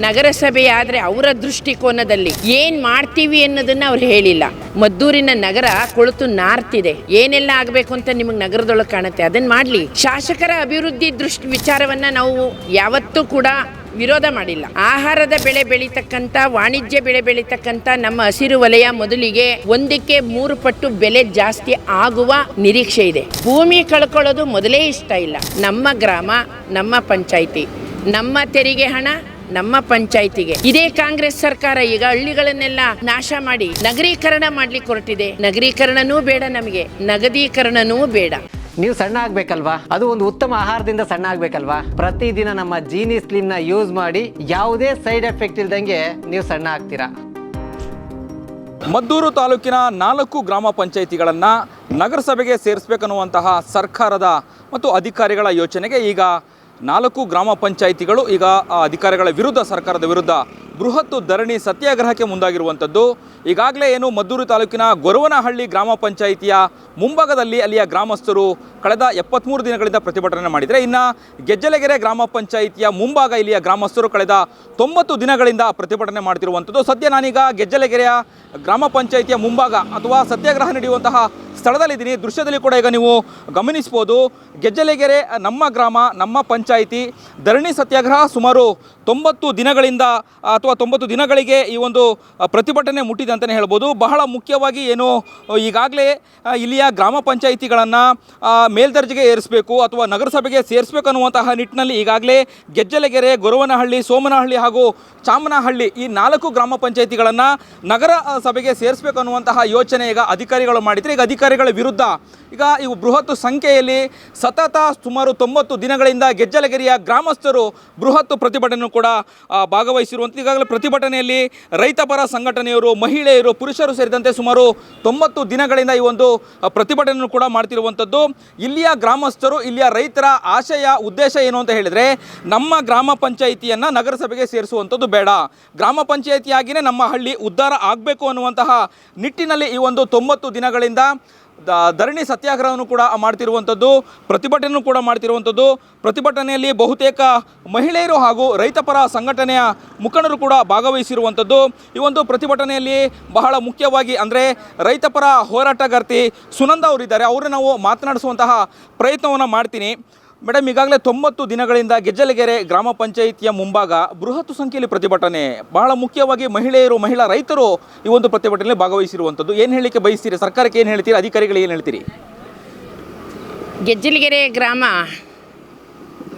ನಗರಸಭೆ ಆದರೆ ಅವರ ದೃಷ್ಟಿಕೋನದಲ್ಲಿ ಏನು ಮಾಡ್ತೀವಿ ಅನ್ನೋದನ್ನು ಅವ್ರು ಹೇಳಿಲ್ಲ. ಮದ್ದೂರಿನ ನಗರ ಕೊಳುತು ನಾರ್ತಿದೆ, ಏನೆಲ್ಲ ಆಗಬೇಕು ಅಂತ ನಿಮಗೆ ನಗರದೊಳಗೆ ಕಾಣುತ್ತೆ, ಅದನ್ನು ಮಾಡಲಿ. ಶಾಸಕರ ಅಭಿವೃದ್ಧಿ ವಿಚಾರವನ್ನು ನಾವು ಯಾವತ್ತೂ ಕೂಡ ವಿರೋಧ ಮಾಡಿಲ್ಲ. ಆಹಾರದ ಬೆಳೆ ಬೆಳೀತಕ್ಕಂಥ, ವಾಣಿಜ್ಯ ಬೆಳೆ ಬೆಳೀತಕ್ಕಂಥ ನಮ್ಮ ಹಸಿರು ವಲಯ ಮೊದಲಿಗೆ 1ಕ್ಕೆ 3 ಪಟ್ಟು ಬೆಲೆ ಜಾಸ್ತಿ ಆಗುವ ನಿರೀಕ್ಷೆ ಇದೆ. ಭೂಮಿ ಕಳ್ಕೊಳ್ಳೋದು ಮೊದಲೇ ಇಷ್ಟ ಇಲ್ಲ. ನಮ್ಮ ಗ್ರಾಮ, ನಮ್ಮ ಪಂಚಾಯಿತಿ, ನಮ್ಮ ತೆರಿಗೆ ಹಣ ನಮ್ಮ ಪಂಚಾಯಿತಿಗೆ. ಇದೇ ಕಾಂಗ್ರೆಸ್ ಸರ್ಕಾರ ಈಗ ಹಳ್ಳಿಗಳನ್ನೆಲ್ಲ ನಾಶ ಮಾಡಿ ನಗರೀಕರಣ ಮಾಡ್ಲಿಕ್ಕೆ ಹೊರಟಿದೆ. ನಗರೀಕರಣನೂ ಬೇಡ ನಮಗೆ, ನಗದೀಕರಣನೂ ಬೇಡ. ನೀವು ಸಣ್ಣ ಆಗ್ಬೇಕಲ್ವಾ? ಅದು ಒಂದು ಉತ್ತಮ ಆಹಾರದಿಂದ ಸಣ್ಣ ಆಗ್ಬೇಕಲ್ವಾ? ಪ್ರತಿದಿನ ನಮ್ಮ ಜೀನಿ ಸ್ಲಿಮ್ ನ ಯೂಸ್ ಮಾಡಿ ಯಾವುದೇ ಸೈಡ್ ಎಫೆಕ್ಟ್ ಇಲ್ದಂಗೆ ನೀವು ಸಣ್ಣ ಆಗ್ತೀರಾ. ಮದ್ದೂರು ತಾಲೂಕಿನ 4 ಗ್ರಾಮ ಪಂಚಾಯಿತಿಗಳನ್ನು ನಗರಸಭೆಗೆ ಸೇರಿಸಬೇಕನ್ನುವಂತಹ ಸರ್ಕಾರದ ಮತ್ತು ಅಧಿಕಾರಿಗಳ ಯೋಚನೆಗೆ ಈಗ 4 ಗ್ರಾಮ ಪಂಚಾಯಿತಿಗಳು ಈಗ ಅಧಿಕಾರಿಗಳ ವಿರುದ್ಧ, ಸರ್ಕಾರದ ವಿರುದ್ಧ ಬೃಹತ್ ಧರಣಿ ಸತ್ಯಾಗ್ರಹಕ್ಕೆ ಮುಂದಾಗಿರುವಂಥದ್ದು. ಈಗಾಗಲೇ ಏನು ಮದ್ದೂರು ತಾಲೂಕಿನ ಗೊರವನಹಳ್ಳಿ ಗ್ರಾಮ ಪಂಚಾಯಿತಿಯ ಮುಂಭಾಗದಲ್ಲಿ ಅಲ್ಲಿಯ ಗ್ರಾಮಸ್ಥರು ಕಳೆದ 73 ದಿನಗಳಿಂದ ಪ್ರತಿಭಟನೆ ಮಾಡಿದರೆ, ಇನ್ನು ಗೆಜ್ಜಲಗೆರೆ ಗ್ರಾಮ ಪಂಚಾಯಿತಿಯ ಮುಂಭಾಗ ಇಲ್ಲಿಯ ಗ್ರಾಮಸ್ಥರು ಕಳೆದ 90 ದಿನಗಳಿಂದ ಪ್ರತಿಭಟನೆ ಮಾಡ್ತಿರುವಂಥದ್ದು. ಸದ್ಯ ನಾನೀಗ ಗೆಜ್ಜಲಗೆರೆಯ ಗ್ರಾಮ ಪಂಚಾಯಿತಿಯ ಮುಂಭಾಗ ಅಥವಾ ಸತ್ಯಾಗ್ರಹ ನಡೆಯುವಂತಹ ಸ್ಥಳದಲ್ಲಿದ್ದೀನಿ. ದೃಶ್ಯದಲ್ಲಿ ಕೂಡ ಈಗ ನೀವು ಗಮನಿಸ್ಬೋದು. ಗೆಜ್ಜಲಗೆರೆ ನಮ್ಮ ಗ್ರಾಮ, ನಮ್ಮ ಪಂಚಾಯಿತಿ ಧರಣಿ ಸತ್ಯಾಗ್ರಹ ಸುಮಾರು 90 ದಿನಗಳಿಂದ ಅಥವಾ 90 ದಿನಗಳಿಗೆ ಈ ಒಂದು ಪ್ರತಿಭಟನೆ ಮುಟ್ಟಿದೆ ಅಂತಲೇ ಹೇಳ್ಬೋದು. ಬಹಳ ಮುಖ್ಯವಾಗಿ ಏನು, ಈಗಾಗಲೇ ಇಲ್ಲಿಯ ಗ್ರಾಮ ಪಂಚಾಯಿತಿಗಳನ್ನು ಮೇಲ್ದರ್ಜೆಗೆ ಏರಿಸಬೇಕು ಅಥವಾ ನಗರಸಭೆಗೆ ಸೇರಿಸಬೇಕು ಅನ್ನುವಂತಹ ನಿಟ್ಟಿನಲ್ಲಿ ಈಗಾಗಲೇ ಗೆಜ್ಜಲಗೆರೆ, ಗೊರವನಹಳ್ಳಿ, ಸೋಮನಹಳ್ಳಿ ಹಾಗೂ ಚಾಮನಹಳ್ಳಿ ಈ 4 ಗ್ರಾಮ ಪಂಚಾಯಿತಿಗಳನ್ನು ನಗರ ಸಭೆಗೆ ಸೇರಿಸಬೇಕು ಅನ್ನುವಂತಹ ಯೋಚನೆ ಈಗ ಅಧಿಕಾರಿಗಳು ಮಾಡಿದರೆ, ಈಗ ಅಧಿಕಾರಿಗಳ ವಿರುದ್ಧ ಈಗ ಇವು ಬೃಹತ್ ಸಂಖ್ಯೆಯಲ್ಲಿ ಸತತ ಸುಮಾರು 90 ದಿನಗಳಿಂದ ಗೆಜ್ಜಲಗೆರೆಯ ಗ್ರಾಮಸ್ಥರು ಬೃಹತ್ ಪ್ರತಿಭಟನೆ ಕೂಡ ಭಾಗವಹಿಸಿರುವಂಥ. ಈಗಾಗಲೇ ಪ್ರತಿಭಟನೆಯಲ್ಲಿ ರೈತ ಪರ ಸಂಘಟನೆಯವರು, ಮಹಿಳೆಯರು, ಪುರುಷರು ಸೇರಿದಂತೆ ಸುಮಾರು 90 ದಿನಗಳಿಂದ ಈ ಒಂದು ಪ್ರತಿಭಟನೆಯನ್ನು ಕೂಡ ಮಾಡ್ತಿರುವಂಥದ್ದು. ಇಲ್ಲಿಯ ಗ್ರಾಮಸ್ಥರು, ಇಲ್ಲಿಯ ರೈತರ ಆಶಯ, ಉದ್ದೇಶ ಏನು ಅಂತ ಹೇಳಿದರೆ, ನಮ್ಮ ಗ್ರಾಮ ಪಂಚಾಯಿತಿಯನ್ನು ನಗರಸಭೆಗೆ ಸೇರಿಸುವಂಥದ್ದು ಬೇಡ, ಗ್ರಾಮ ಪಂಚಾಯಿತಿಯಾಗಿಯೇ ನಮ್ಮ ಹಳ್ಳಿ ಉದ್ಧಾರ ಆಗಬೇಕು ಅನ್ನುವಂತಹ ನಿಟ್ಟಿನಲ್ಲಿ ಈ ಒಂದು 90 ದಿನಗಳಿಂದ ಧರಣಿ ಸತ್ಯಾಗ್ರಹವನ್ನು ಕೂಡ ಮಾಡ್ತಿರುವಂಥದ್ದು, ಪ್ರತಿಭಟನೆಯನ್ನು ಕೂಡ ಮಾಡ್ತಿರುವಂಥದ್ದು. ಪ್ರತಿಭಟನೆಯಲ್ಲಿ ಬಹುತೇಕ ಮಹಿಳೆಯರು ಹಾಗೂ ರೈತಪರ ಸಂಘಟನೆಯ ಮುಖಂಡರು ಕೂಡ ಭಾಗವಹಿಸಿರುವಂಥದ್ದು. ಈ ಒಂದು ಪ್ರತಿಭಟನೆಯಲ್ಲಿ ಬಹಳ ಮುಖ್ಯವಾಗಿ ಅಂದರೆ ರೈತಪರ ಹೋರಾಟಗಾರ್ತಿ ಸುನಂದ ಅವರಿದ್ದಾರೆ, ಅವರು ನಾವು ಮಾತನಾಡಿಸುವಂತಹ ಪ್ರಯತ್ನವನ್ನು ಮಾಡ್ತೀನಿ. ಮೇಡಮ್, ಈಗಾಗಲೇ 90 ದಿನಗಳಿಂದ ಗೆಜ್ಜಲಗೆರೆ ಗ್ರಾಮ ಪಂಚಾಯಿತಿಯ ಮುಂಭಾಗ ಬೃಹತ್ ಸಂಖ್ಯೆಯಲ್ಲಿ ಪ್ರತಿಭಟನೆ, ಬಹಳ ಮುಖ್ಯವಾಗಿ ಮಹಿಳೆಯರು, ಮಹಿಳಾ ರೈತರು ಈ ಒಂದು ಪ್ರತಿಭಟನೆಯಲ್ಲಿ ಭಾಗವಹಿಸಿರುವಂಥದ್ದು. ಏನು ಹೇಳಲಿಕ್ಕೆ ಬಯಸ್ತೀರಿ? ಸರ್ಕಾರಕ್ಕೆ ಏನು ಹೇಳ್ತೀರಿ? ಅಧಿಕಾರಿಗಳಿಗೆ ಏನು ಹೇಳ್ತೀರಿ? ಗೆಜ್ಜಲಗೆರೆ ಗ್ರಾಮ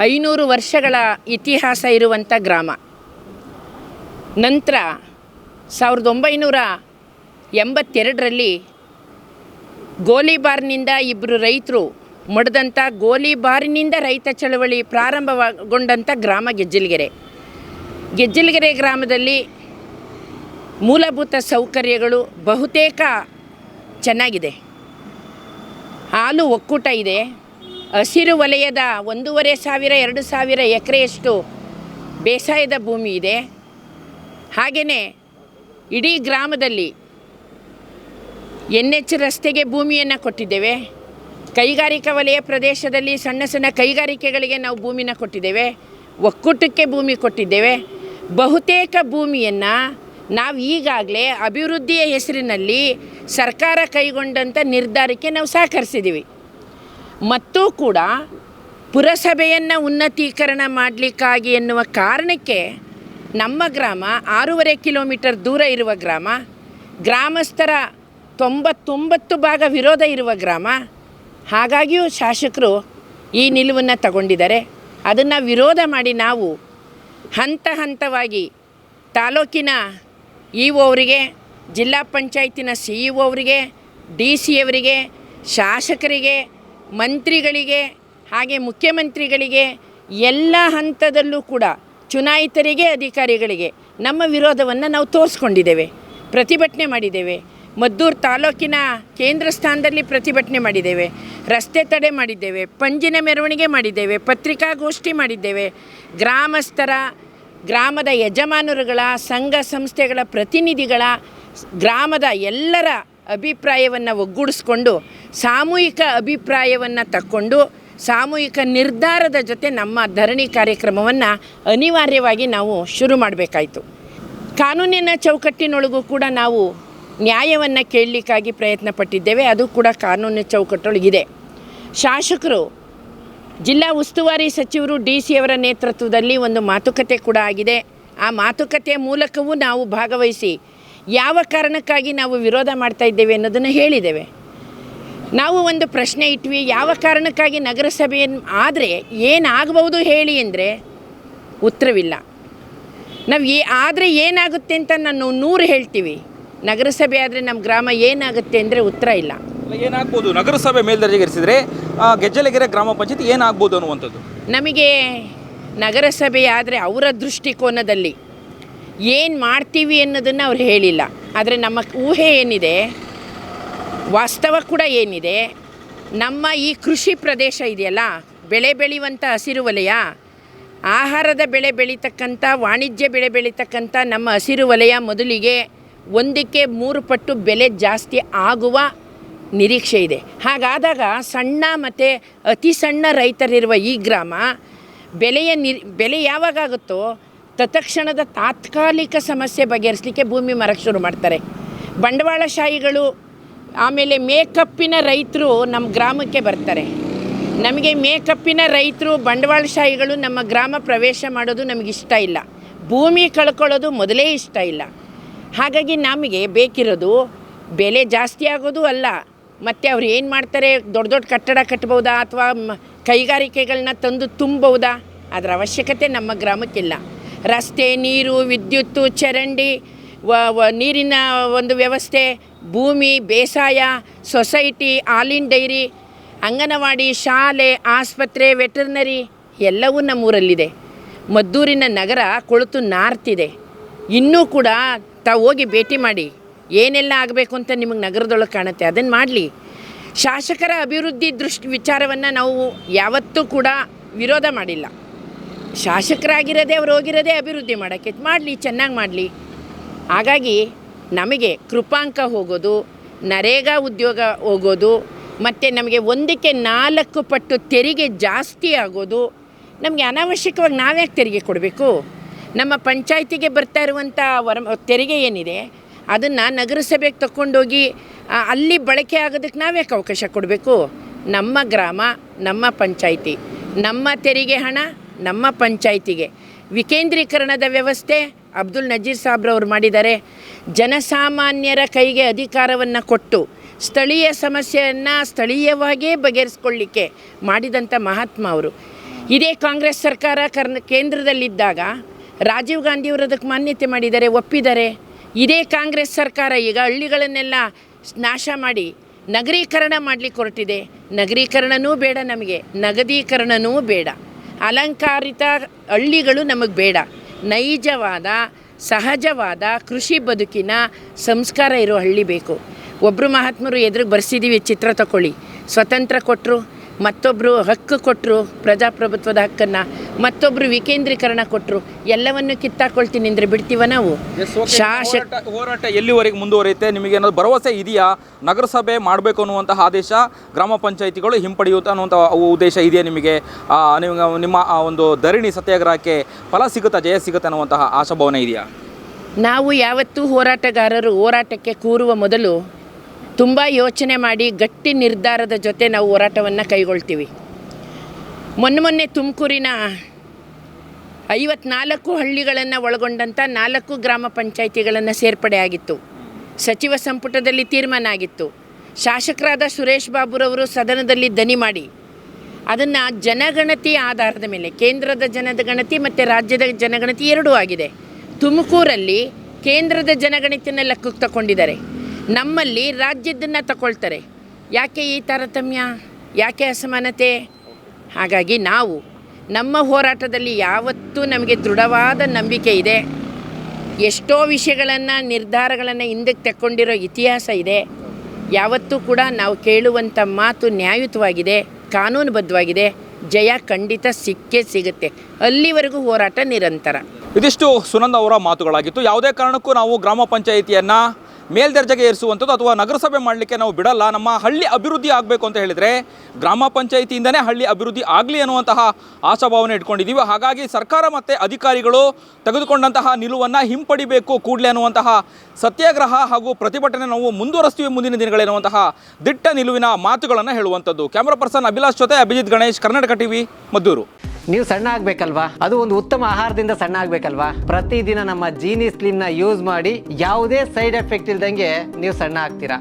500 ವರ್ಷಗಳ ಇತಿಹಾಸ ಇರುವಂಥ ಗ್ರಾಮ. ನಂತರ 1982ರಲ್ಲಿ ಗೋಲಿಬಾರ್ನಿಂದ ಇಬ್ಬರು ರೈತರು ಮಡಿದಂಥ ಗೋಲಿಬಾರಿನಿಂದ ರೈತ ಚಳವಳಿ ಪ್ರಾರಂಭಗೊಂಡಂಥ ಗ್ರಾಮ ಗೆಜ್ಜಲಗೆರೆ. ಗೆಜ್ಜಲಗೆರೆ ಗ್ರಾಮದಲ್ಲಿ ಮೂಲಭೂತ ಸೌಕರ್ಯಗಳು ಬಹುತೇಕ ಚೆನ್ನಾಗಿದೆ. ಹಾಲು ಒಕ್ಕೂಟ ಇದೆ. ಹಸಿರು ವಲಯದ 1,500-2,000 ಎಕರೆಯಷ್ಟು ಬೇಸಾಯದ ಭೂಮಿ ಇದೆ. ಹಾಗೆಯೇ ಇಡೀ ಗ್ರಾಮದಲ್ಲಿ NH ರಸ್ತೆಗೆ ಭೂಮಿಯನ್ನು ಕೊಟ್ಟಿದ್ದೇವೆ. ಕೈಗಾರಿಕಾ ವಲಯ ಪ್ರದೇಶದಲ್ಲಿ ಸಣ್ಣ ಸಣ್ಣ ಕೈಗಾರಿಕೆಗಳಿಗೆ ನಾವು ಭೂಮಿನ ಕೊಟ್ಟಿದ್ದೇವೆ. ಒಕ್ಕೂಟಕ್ಕೆ ಭೂಮಿ ಕೊಟ್ಟಿದ್ದೇವೆ. ಬಹುತೇಕ ಭೂಮಿಯನ್ನು ನಾವು ಈಗಾಗಲೇ ಅಭಿವೃದ್ಧಿಯ ಹೆಸರಿನಲ್ಲಿ ಸರ್ಕಾರ ಕೈಗೊಂಡಂಥ ನಿರ್ಧಾರಕ್ಕೆ ನಾವು ಸಹಕರಿಸಿದ್ದೀವಿ. ಮತ್ತು ಕೂಡ ಪುರಸಭೆಯನ್ನು ಉನ್ನತೀಕರಣ ಮಾಡಲಿಕ್ಕಾಗಿ ಎನ್ನುವ ಕಾರಣಕ್ಕೆ ನಮ್ಮ ಗ್ರಾಮ 6.5 ಕಿಲೋಮೀಟರ್ ದೂರ ಇರುವ ಗ್ರಾಮ, ಗ್ರಾಮಸ್ಥರ 99 ಭಾಗ ವಿರೋಧ ಇರುವ ಗ್ರಾಮ. ಹಾಗಾಗಿಯೂ ಶಾಸಕರು ಈ ನಿಲುವನ್ನು ತಗೊಂಡಿದ್ದಾರೆ. ಅದನ್ನು ವಿರೋಧ ಮಾಡಿ ನಾವು ಹಂತ ಹಂತವಾಗಿ ತಾಲೂಕಿನ ಇ.ಒ. ಅವರಿಗೆ, ಜಿಲ್ಲಾ ಪಂಚಾಯತಿನ CEO ಅವರಿಗೆ, DC ಅವರಿಗೆ, ಶಾಸಕರಿಗೆ, ಮಂತ್ರಿಗಳಿಗೆ, ಹಾಗೆ ಮುಖ್ಯಮಂತ್ರಿಗಳಿಗೆ, ಎಲ್ಲ ಹಂತದಲ್ಲೂ ಕೂಡ ಚುನಾಯಿತರಿಗೆ, ಅಧಿಕಾರಿಗಳಿಗೆ ನಮ್ಮ ವಿರೋಧವನ್ನು ನಾವು ತೋರಿಸ್ಕೊಂಡಿದ್ದೇವೆ, ಪ್ರತಿಭಟನೆ ಮಾಡಿದ್ದೇವೆ. ಮದ್ದೂರು ತಾಲೂಕಿನ ಕೇಂದ್ರ ಸ್ಥಾನದಲ್ಲಿ ಪ್ರತಿಭಟನೆ ಮಾಡಿದ್ದೇವೆ, ರಸ್ತೆ ತಡೆ ಮಾಡಿದ್ದೇವೆ, ಪಂಜಿನ ಮೆರವಣಿಗೆ ಮಾಡಿದ್ದೇವೆ, ಪತ್ರಿಕಾಗೋಷ್ಠಿ ಮಾಡಿದ್ದೇವೆ. ಗ್ರಾಮಸ್ಥರ, ಗ್ರಾಮದ ಯಜಮಾನರುಗಳ, ಸಂಘ ಸಂಸ್ಥೆಗಳ ಪ್ರತಿನಿಧಿಗಳ, ಗ್ರಾಮದ ಎಲ್ಲರ ಅಭಿಪ್ರಾಯವನ್ನು ಒಗ್ಗೂಡಿಸ್ಕೊಂಡು ಸಾಮೂಹಿಕ ಅಭಿಪ್ರಾಯವನ್ನು ತಕ್ಕೊಂಡು ಸಾಮೂಹಿಕ ನಿರ್ಧಾರದ ಜೊತೆ ನಮ್ಮ ಧರಣಿ ಕಾರ್ಯಕ್ರಮವನ್ನು ಅನಿವಾರ್ಯವಾಗಿ ನಾವು ಶುರು ಮಾಡಬೇಕಾಯಿತು. ಕಾನೂನಿನ ಚೌಕಟ್ಟಿನೊಳಗೂ ಕೂಡ ನಾವು ನ್ಯಾಯವನ್ನು ಕೇಳಲಿಕ್ಕಾಗಿ ಪ್ರಯತ್ನ ಪಟ್ಟಿದ್ದೇವೆ. ಅದು ಕೂಡ ಕಾನೂನಿನ ಚೌಕಟ್ಟೊಳಗಿದೆ. ಶಾಸಕರು, ಜಿಲ್ಲಾ ಉಸ್ತುವಾರಿ ಸಚಿವರು DC ಅವರ ನೇತೃತ್ವದಲ್ಲಿ ಒಂದು ಮಾತುಕತೆ ಕೂಡ ಆಗಿದೆ. ಆ ಮಾತುಕತೆಯ ಮೂಲಕವೂ ನಾವು ಭಾಗವಹಿಸಿ ಯಾವ ಕಾರಣಕ್ಕಾಗಿ ನಾವು ವಿರೋಧ ಮಾಡ್ತಾ ಇದ್ದೇವೆ ಅನ್ನೋದನ್ನು ಹೇಳಿದ್ದೇವೆ. ನಾವು ಒಂದು ಪ್ರಶ್ನೆ ಇಟ್ವಿ, ಯಾವ ಕಾರಣಕ್ಕಾಗಿ ನಗರಸಭೆಯನ್ನು ಆದರೆ ಏನಾಗಬಹುದು ಹೇಳಿ ಅಂದರೆ ಉತ್ತರವಿಲ್ಲ. ನಾವು ಆದರೆ ಏನಾಗುತ್ತೆ ಅಂತ ನಾನು 100 ಹೇಳ್ತೀವಿ. ನಗರಸಭೆ ಆದರೆ ನಮ್ಮ ಗ್ರಾಮ ಏನಾಗುತ್ತೆ ಅಂದರೆ ಉತ್ತರ ಇಲ್ಲ. ಏನಾಗ್ಬೋದು ನಗರಸಭೆ ಮೇಲ್ದರ್ಜೆಗೇರಿಸಿದರೆ ಗೆಜ್ಜಲಗೆರೆ ಗ್ರಾಮ ಪಂಚಾಯತಿ ಏನಾಗ್ಬೋದು ಅನ್ನುವಂಥದ್ದು? ನಮಗೆ ನಗರಸಭೆ ಆದರೆ ಅವರ ದೃಷ್ಟಿಕೋನದಲ್ಲಿ ಏನು ಮಾಡ್ತೀವಿ ಅನ್ನೋದನ್ನು ಅವ್ರು ಹೇಳಿಲ್ಲ. ಆದರೆ ನಮ್ಮ ಊಹೆ ಏನಿದೆ, ವಾಸ್ತವ ಕೂಡ ಏನಿದೆ, ನಮ್ಮ ಈ ಕೃಷಿ ಪ್ರದೇಶ ಇದೆಯಲ್ಲ, ಬೆಳೆ ಬೆಳೆಯುವಂಥ ಹಸಿರು ವಲಯ, ಆಹಾರದ ಬೆಳೆ ಬೆಳೀತಕ್ಕಂಥ, ವಾಣಿಜ್ಯ ಬೆಳೆ ಬೆಳೀತಕ್ಕಂಥ ನಮ್ಮ ಹಸಿರು ವಲಯ ಮೊದಲಿಗೆ 1ಕ್ಕೆ 3 ಪಟ್ಟು ಬೆಲೆ ಜಾಸ್ತಿ ಆಗುವ ನಿರೀಕ್ಷೆ ಇದೆ. ಹಾಗಾದಾಗ ಸಣ್ಣ ಮತ್ತು ಅತಿ ಸಣ್ಣ ರೈತರಿರುವ ಈ ಗ್ರಾಮ ಬೆಲೆ ಯಾವಾಗುತ್ತೋ ತತ್ಕ್ಷಣದ ತಾತ್ಕಾಲಿಕ ಸಮಸ್ಯೆ ಬಗೆಹರಿಸಲಿಕ್ಕೆ ಭೂಮಿ ಮಾರಕ್ಕೆ ಶುರು ಮಾಡ್ತಾರೆ. ಬಂಡವಾಳಶಾಹಿಗಳು, ಆಮೇಲೆ ಮೇಕಪ್ಪಿನ ರೈತರು ನಮ್ಮ ಗ್ರಾಮಕ್ಕೆ ಬರ್ತಾರೆ. ನಮಗೆ ಮೇಕಪ್ಪಿನ ರೈತರು, ಬಂಡವಾಳಶಾಹಿಗಳು ನಮ್ಮ ಗ್ರಾಮ ಪ್ರವೇಶ ಮಾಡೋದು ನಮಗಿಷ್ಟ ಇಲ್ಲ. ಭೂಮಿ ಕಳ್ಕೊಳ್ಳೋದು ಮೊದಲೇ ಇಷ್ಟ ಇಲ್ಲ. ಹಾಗಾಗಿ ನಮಗೆ ಬೇಕಿರೋದು ಬೆಲೆ ಜಾಸ್ತಿ ಆಗೋದು ಅಲ್ಲ, ಮತ್ತು ಅವ್ರು ಏನು ಮಾಡ್ತಾರೆ, ದೊಡ್ಡ ದೊಡ್ಡ ಕಟ್ಟಡ ಕಟ್ಬೋದಾ ಅಥವಾ ಕೈಗಾರಿಕೆಗಳನ್ನ ತಂದು ತುಂಬಬಹುದಾ, ಅದರ ಅವಶ್ಯಕತೆ ನಮ್ಮ ಗ್ರಾಮಕ್ಕಿಲ್ಲ. ರಸ್ತೆ, ನೀರು, ವಿದ್ಯುತ್ತು, ಚರಂಡಿ, ನೀರಿನ ಒಂದು ವ್ಯವಸ್ಥೆ, ಭೂಮಿ, ಬೇಸಾಯ, ಸೊಸೈಟಿ, ಹಾಲಿನ ಡೈರಿ, ಅಂಗನವಾಡಿ, ಶಾಲೆ, ಆಸ್ಪತ್ರೆ, ವೆಟರ್ನರಿ ಎಲ್ಲವೂ ನಮ್ಮೂರಲ್ಲಿದೆ. ಮದ್ದೂರಿನ ನಗರ ಕೊಳೆತು ನಾರ್ತಿದೆ. ಇನ್ನೂ ಕೂಡ ತಾವು ಹೋಗಿ ಭೇಟಿ ಮಾಡಿ, ಏನೆಲ್ಲ ಆಗಬೇಕು ಅಂತ ನಿಮಗೆ ನಗರದೊಳಗೆ ಕಾಣುತ್ತೆ, ಅದನ್ನು ಮಾಡಲಿ. ಶಾಸಕರ ಅಭಿವೃದ್ಧಿ ವಿಚಾರವನ್ನು ನಾವು ಯಾವತ್ತೂ ಕೂಡ ವಿರೋಧ ಮಾಡಿಲ್ಲ. ಶಾಸಕರಾಗಿರೋದೇ ಅವ್ರು ಹೋಗಿರೋದೇ ಅಭಿವೃದ್ಧಿ ಮಾಡೋಕ್ಕೆ, ಮಾಡಲಿ, ಚೆನ್ನಾಗಿ ಮಾಡಲಿ. ಹಾಗಾಗಿ ನಮಗೆ ಕೃಪಾಂಕ ಹೋಗೋದು, ನರೇಗಾ ಉದ್ಯೋಗ ಹೋಗೋದು, ಮತ್ತು ನಮಗೆ 1ಕ್ಕೆ 4 ಪಟ್ಟು ತೆರಿಗೆ ಜಾಸ್ತಿ ಆಗೋದು, ನಮಗೆ ಅನಾವಶ್ಯಕವಾಗಿ ನಾವ್ಯಾಕೆ ತೆರಿಗೆ ಕೊಡಬೇಕು? ನಮ್ಮ ಪಂಚಾಯತಿಗೆ ಬರ್ತಾ ಇರುವಂಥ ತೆರಿಗೆ ಏನಿದೆ ಅದನ್ನು ನಗರಸಭೆಗೆ ತಗೊಂಡೋಗಿ ಅಲ್ಲಿ ಬಳಕೆ ಆಗೋದಕ್ಕೆ ನಾವ್ಯಾಕೆ ಅವಕಾಶ ಕೊಡಬೇಕು? ನಮ್ಮ ಗ್ರಾಮ, ನಮ್ಮ ಪಂಚಾಯಿತಿ, ನಮ್ಮ ತೆರಿಗೆ ಹಣ ನಮ್ಮ ಪಂಚಾಯಿತಿಗೆ. ವಿಕೇಂದ್ರೀಕರಣದ ವ್ಯವಸ್ಥೆ ಅಬ್ದುಲ್ ನಜೀರ್ ಸಾಬ್ರವ್ರು ಮಾಡಿದ್ದಾರೆ. ಜನಸಾಮಾನ್ಯರ ಕೈಗೆ ಅಧಿಕಾರವನ್ನು ಕೊಟ್ಟು ಸ್ಥಳೀಯ ಸಮಸ್ಯೆಯನ್ನು ಸ್ಥಳೀಯವಾಗಿಯೇ ಬಗೆಹರಿಸ್ಕೊಳ್ಳಿಕ್ಕೆ ಮಾಡಿದಂಥ ಮಹಾತ್ಮ ಅವರು. ಇದೇ ಕಾಂಗ್ರೆಸ್ ಸರ್ಕಾರ ಕೇಂದ್ರದಲ್ಲಿದ್ದಾಗ ರಾಜೀವ್ ಗಾಂಧಿಯವರು ಅದಕ್ಕೆ ಮಾನ್ಯತೆ ಮಾಡಿದ್ದಾರೆ, ಒಪ್ಪಿದ್ದಾರೆ. ಇದೇ ಕಾಂಗ್ರೆಸ್ ಸರ್ಕಾರ ಈಗ ಹಳ್ಳಿಗಳನ್ನೆಲ್ಲ ನಾಶ ಮಾಡಿ ನಗರೀಕರಣ ಮಾಡಲಿಕ್ಕೆ ಹೊರಟಿದೆ. ನಗರೀಕರಣವೂ ಬೇಡ ನಮಗೆ, ನಗದೀಕರಣವೂ ಬೇಡ, ಅಲಂಕಾರಿತ ಹಳ್ಳಿಗಳು ನಮಗೆ ಬೇಡ. ನೈಜವಾದ, ಸಹಜವಾದ ಕೃಷಿ ಬದುಕಿನ ಸಂಸ್ಕಾರ ಇರೋ ಹಳ್ಳಿ ಬೇಕು. ಒಬ್ಬರು ಮಹಾತ್ಮರು ಎದುರಿಗೆ ಬರ್ಸಿದ್ದೀವಿ, ಚಿತ್ರ ತಗೊಳ್ಳಿ. ಸ್ವತಂತ್ರ ಕೊಟ್ಟರು, ಮತ್ತೊಬ್ಬರು ಹಕ್ಕು ಕೊಟ್ಟರು, ಪ್ರಜಾಪ್ರಭುತ್ವದ ಹಕ್ಕನ್ನು, ಮತ್ತೊಬ್ಬರು ವಿಕೇಂದ್ರೀಕರಣ ಕೊಟ್ಟರು. ಎಲ್ಲವನ್ನು ಕಿತ್ತಾಕೊಳ್ತೀನಿ ಅಂದರೆ ಬಿಡ್ತೀವ ನಾವು? ಹೋರಾಟ ಎಲ್ಲಿವರೆಗೆ ಮುಂದುವರಿಯುತ್ತೆ? ನಿಮಗೆ ಏನಾದ್ರು ಭರವಸೆ ಇದೆಯಾ? ನಗರಸಭೆ ಮಾಡಬೇಕು ಅನ್ನುವಂತಹ ಆದೇಶ ಗ್ರಾಮ ಪಂಚಾಯಿತಿಗಳು ಹಿಂಪಡೆಯುತ್ತೆ ಅನ್ನುವಂಥ ಉದ್ದೇಶ ಇದೆಯಾ ನಿಮಗೆ? ನಿಮ್ಮ ಒಂದು ಧರಣಿ ಸತ್ಯಾಗ್ರಹಕ್ಕೆ ಫಲ ಸಿಗುತ್ತಾ, ಜಯ ಸಿಗುತ್ತೆ ಅನ್ನುವಂತಹ ಆಶಾಭಾವನೆ ಇದೆಯಾ? ನಾವು ಯಾವತ್ತೂ ಹೋರಾಟಕ್ಕೆ ಕೂರುವ ಮೊದಲು ತುಂಬ ಯೋಚನೆ ಮಾಡಿ ಗಟ್ಟಿ ನಿರ್ಧಾರದ ಜೊತೆ ನಾವು ಹೋರಾಟವನ್ನು ಕೈಗೊಳ್ತೀವಿ. ಮೊನ್ನೆ ತುಮಕೂರಿನ 54 ಹಳ್ಳಿಗಳನ್ನು ಒಳಗೊಂಡಂಥ 4 ಗ್ರಾಮ ಪಂಚಾಯಿತಿಗಳನ್ನು ಸೇರ್ಪಡೆ ಆಗಿತ್ತು. ಸಚಿವ ಸಂಪುಟದಲ್ಲಿ ತೀರ್ಮಾನ ಆಗಿತ್ತು. ಶಾಸಕರಾದ ಸುರೇಶ್ ಬಾಬುರವರು ಸದನದಲ್ಲಿ ದನಿ ಮಾಡಿ ಅದನ್ನು ಜನಗಣತಿ ಆಧಾರದ ಮೇಲೆ, ಕೇಂದ್ರದ ಜನಗಣತಿ ಮತ್ತು ರಾಜ್ಯದ ಜನಗಣತಿ ಎರಡೂ ಆಗಿದೆ. ತುಮಕೂರಲ್ಲಿ ಕೇಂದ್ರದ ಜನಗಣತಿಯನ್ನು ಲೆಕ್ಕಕ್ಕೆ ತಗೊಂಡಿದ್ದಾರೆ, ನಮ್ಮಲ್ಲಿ ರಾಜ್ಯದನ್ನು ತಗೊಳ್ತಾರೆ. ಯಾಕೆ ಈ ತಾರತಮ್ಯ? ಯಾಕೆ ಅಸಮಾನತೆ? ಹಾಗಾಗಿ ನಾವು ನಮ್ಮ ಹೋರಾಟದಲ್ಲಿ ಯಾವತ್ತೂ ನಮಗೆ ದೃಢವಾದ ನಂಬಿಕೆ ಇದೆ. ಎಷ್ಟೋ ವಿಷಯಗಳನ್ನು, ನಿರ್ಧಾರಗಳನ್ನು ಹಿಂದಕ್ಕೆ ತಗೊಂಡಿರೋ ಇತಿಹಾಸ ಇದೆ. ಯಾವತ್ತೂ ಕೂಡ ನಾವು ಕೇಳುವಂಥ ಮಾತು ನ್ಯಾಯಯುತವಾಗಿದೆ, ಕಾನೂನುಬದ್ಧವಾಗಿದೆ. ಜಯ ಖಂಡಿತ ಸಿಕ್ಕೇ ಸಿಗುತ್ತೆ. ಅಲ್ಲಿವರೆಗೂ ಹೋರಾಟ ನಿರಂತರ. ಇದಿಷ್ಟು ಸುನಂದ ಅವರ ಮಾತುಗಳಾಗಿತ್ತು. ಯಾವುದೇ ಕಾರಣಕ್ಕೂ ನಾವು ಗ್ರಾಮ ಪಂಚಾಯಿತಿಯನ್ನು ಮೇಲ್ದರ್ಜೆಗೆ ಏರಿಸುವಂಥದ್ದು ಅಥವಾ ನಗರಸಭೆ ಮಾಡಲಿಕ್ಕೆ ನಾವು ಬಿಡಲ್ಲ, ನಮ್ಮ ಹಳ್ಳಿ ಅಭಿವೃದ್ಧಿ ಆಗಬೇಕು ಅಂತ ಹೇಳಿದರೆ ಗ್ರಾಮ ಪಂಚಾಯಿತಿಯಿಂದನೇ ಹಳ್ಳಿ ಅಭಿವೃದ್ಧಿ ಆಗಲಿ ಅನ್ನುವಂತಹ ಆಶಾಭಾವನೆ ಇಟ್ಕೊಂಡಿದ್ದೀವಿ. ಹಾಗಾಗಿ ಸರ್ಕಾರ ಮತ್ತು ಅಧಿಕಾರಿಗಳು ತೆಗೆದುಕೊಂಡಂತಹ ನಿಲುವನ್ನು ಹಿಂಪಡಿಬೇಕು ಕೂಡಲೇ ಅನ್ನುವಂತಹ ಸತ್ಯಾಗ್ರಹ ಹಾಗೂ ಪ್ರತಿಭಟನೆ ನಾವು ಮುಂದುವರಿಸ್ತೀವಿ ಮುಂದಿನ ದಿನಗಳೇನುವಂತಹ ದಿಟ್ಟ ನಿಲುವಿನ ಮಾತುಗಳನ್ನು ಹೇಳುವಂಥದ್ದು. ಕ್ಯಾಮ್ರಾ ಪರ್ಸನ್ ಅಭಿಲಾಷ್ ಜೊತೆ ಅಭಿಜಿತ್ ಗಣೇಶ್, ಕರ್ನಾಟಕ ಟಿವಿ, ಮದ್ದೂರು. ನೀವು ಸಣ್ಣ ಆಗ್ಬೇಕಲ್ವಾ? ಅದು ಒಂದು ಉತ್ತಮ ಆಹಾರದಿಂದ ಸಣ್ಣ ಆಗ್ಬೇಕಲ್ವಾ? ಪ್ರತಿದಿನ ನಮ್ಮ ಜೀನಿ ಸ್ಲಿಮ್ನ ಯೂಸ್ ಮಾಡಿ ಯಾವುದೇ ಸೈಡ್ ಎಫೆಕ್ಟ್ ಇಲ್ದಂಗೆ ನೀವು ಸಣ್ಣ ಆಗ್ತೀರಾ.